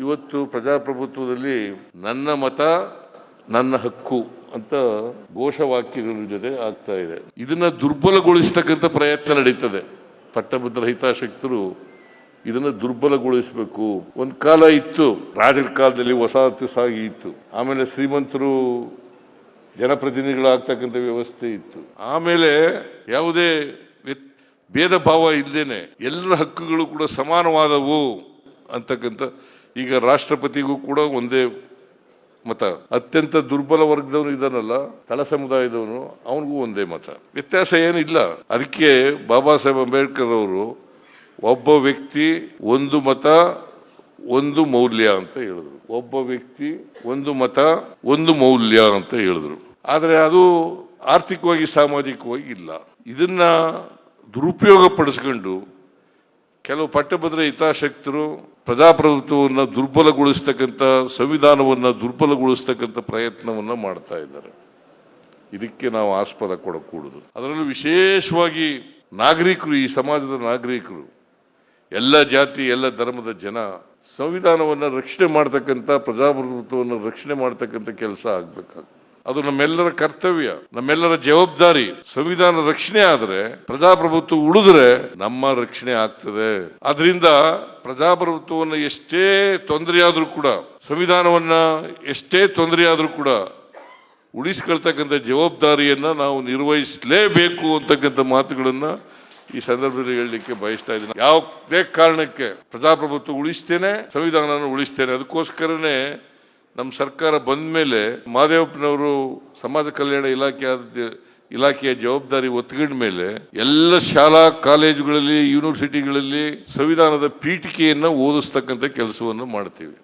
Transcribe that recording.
ಇವತ್ತು ಪ್ರಜಾಪ್ರಭುತ್ವದಲ್ಲಿ ನನ್ನ ಮತ ನನ್ನ ಹಕ್ಕು ಅಂತ ಘೋಷವಾಕ್ಯಗಳ ಜೊತೆ ಆಗ್ತಾ ಇದೆ. ಇದನ್ನ ದುರ್ಬಲಗೊಳಿಸ್ತಕ್ಕಂಥ ಪ್ರಯತ್ನ ನಡೀತದೆ. ಪಟ್ಟಭದ್ರ ಹಿತಾಸಕ್ತರು ಇದನ್ನ ದುರ್ಬಲಗೊಳಿಸಬೇಕು. ಒಂದು ಕಾಲ ಇತ್ತು, ರಾಜರ ಕಾಲದಲ್ಲಿ ವಸಾಹತು ಸಾಗಿ ಇತ್ತು, ಆಮೇಲೆ ಶ್ರೀಮಂತರು ಜನಪ್ರತಿನಿಧಿಗಳಾಗ್ತಕ್ಕಂಥ ವ್ಯವಸ್ಥೆ ಇತ್ತು, ಆಮೇಲೆ ಯಾವುದೇ ಭೇದ ಭಾವ ಇಲ್ಲದೇನೆ ಎಲ್ಲರ ಹಕ್ಕುಗಳು ಕೂಡ ಸಮಾನವಾದವು ಅಂತಕ್ಕಂಥ. ಈಗ ರಾಷ್ಟ್ರಪತಿಗೂ ಕೂಡ ಒಂದೇ ಮತ, ಅತ್ಯಂತ ದುರ್ಬಲ ವರ್ಗದವನು ಇದಾನಲ್ಲ, ತಳ ಸಮುದಾಯದವನು, ಅವನಿಗೂ ಒಂದೇ ಮತ, ವ್ಯತ್ಯಾಸ ಏನಿಲ್ಲ. ಅದಕ್ಕೆ ಬಾಬಾ ಸಾಹೇಬ್ ಅಂಬೇಡ್ಕರ್ ಅವರು ಒಬ್ಬ ವ್ಯಕ್ತಿ ಒಂದು ಮತ ಒಂದು ಮೌಲ್ಯ ಅಂತ ಹೇಳಿದ್ರು. ಒಬ್ಬ ವ್ಯಕ್ತಿ ಒಂದು ಮತ ಒಂದು ಮೌಲ್ಯ ಅಂತ ಹೇಳಿದ್ರು. ಆದರೆ ಅದು ಆರ್ಥಿಕವಾಗಿ ಸಾಮಾಜಿಕವಾಗಿ ಇಲ್ಲ. ಇದನ್ನ ದುರುಪಯೋಗ ಪಡಿಸ್ಕೊಂಡು ಕೆಲವು ಪಟ್ಟಭದ್ರ ಹಿತಾಸಕ್ತರು ಪ್ರಜಾಪ್ರಭುತ್ವವನ್ನು ದುರ್ಬಲಗೊಳಿಸ್ತಕ್ಕಂಥ, ಸಂವಿಧಾನವನ್ನು ದುರ್ಬಲಗೊಳಿಸ್ತಕ್ಕಂಥ ಪ್ರಯತ್ನವನ್ನು ಮಾಡ್ತಾ ಇದ್ದಾರೆ. ಇದಕ್ಕೆ ನಾವು ಆಸ್ಪದ ಕೊಡಕೂಡದು. ಅದರಲ್ಲೂ ವಿಶೇಷವಾಗಿ ನಾಗರಿಕರು, ಈ ಸಮಾಜದ ನಾಗರಿಕರು, ಎಲ್ಲ ಜಾತಿ ಎಲ್ಲ ಧರ್ಮದ ಜನ ಸಂವಿಧಾನವನ್ನು ರಕ್ಷಣೆ ಮಾಡ್ತಕ್ಕಂಥ, ಪ್ರಜಾಪ್ರಭುತ್ವವನ್ನು ರಕ್ಷಣೆ ಮಾಡ್ತಕ್ಕಂಥ ಕೆಲಸ ಆಗ್ಬೇಕಾಗ್ತದೆ. ಅದು ನಮ್ಮೆಲ್ಲರ ಕರ್ತವ್ಯ, ನಮ್ಮೆಲ್ಲರ ಜವಾಬ್ದಾರಿ. ಸಂವಿಧಾನ ರಕ್ಷಣೆ ಆದರೆ, ಪ್ರಜಾಪ್ರಭುತ್ವ ಉಳಿದ್ರೆ ನಮ್ಮ ರಕ್ಷಣೆ ಆಗ್ತದೆ. ಆದ್ರಿಂದ ಪ್ರಜಾಪ್ರಭುತ್ವವನ್ನು ಎಷ್ಟೇ ತೊಂದರೆಯಾದ್ರೂ ಕೂಡ, ಸಂವಿಧಾನವನ್ನ ಎಷ್ಟೇ ತೊಂದರೆಯಾದ್ರೂ ಕೂಡ ಉಳಿಸ್ಕೊಳ್ತಕ್ಕಂಥ ಜವಾಬ್ದಾರಿಯನ್ನ ನಾವು ನಿರ್ವಹಿಸಲೇಬೇಕು ಅಂತಕ್ಕಂಥ ಮಾತುಗಳನ್ನ ಈ ಸಂದರ್ಭದಲ್ಲಿ ಹೇಳಲಿಕ್ಕೆ ಬಯಸ್ತಾ ಇದ್ದೀನಿ. ಯಾವುದೇ ಕಾರಣಕ್ಕೆ ಪ್ರಜಾಪ್ರಭುತ್ವ ಉಳಿಸ್ತೇನೆ, ಸಂವಿಧಾನ ಉಳಿಸ್ತೇನೆ. ಅದಕ್ಕೋಸ್ಕರನೇ ನಮ್ಮ ಸರ್ಕಾರ ಬಂದ ಮೇಲೆ ಮಹದೇವಪ್ಪನವರು ಸಮಾಜ ಕಲ್ಯಾಣ ಇಲಾಖೆಯ ಜವಾಬ್ದಾರಿ ಒತ್ತುಕೊಂಡ ಮೇಲೆ ಎಲ್ಲ ಶಾಲಾ ಕಾಲೇಜುಗಳಲ್ಲಿ, ಯೂನಿವರ್ಸಿಟಿಗಳಲ್ಲಿ ಸಂವಿಧಾನದ ಪೀಠಿಕೆಯನ್ನ ಓದಿಸ್ತಕ್ಕಂಥ ಕೆಲಸವನ್ನು ಮಾಡ್ತೀವಿ.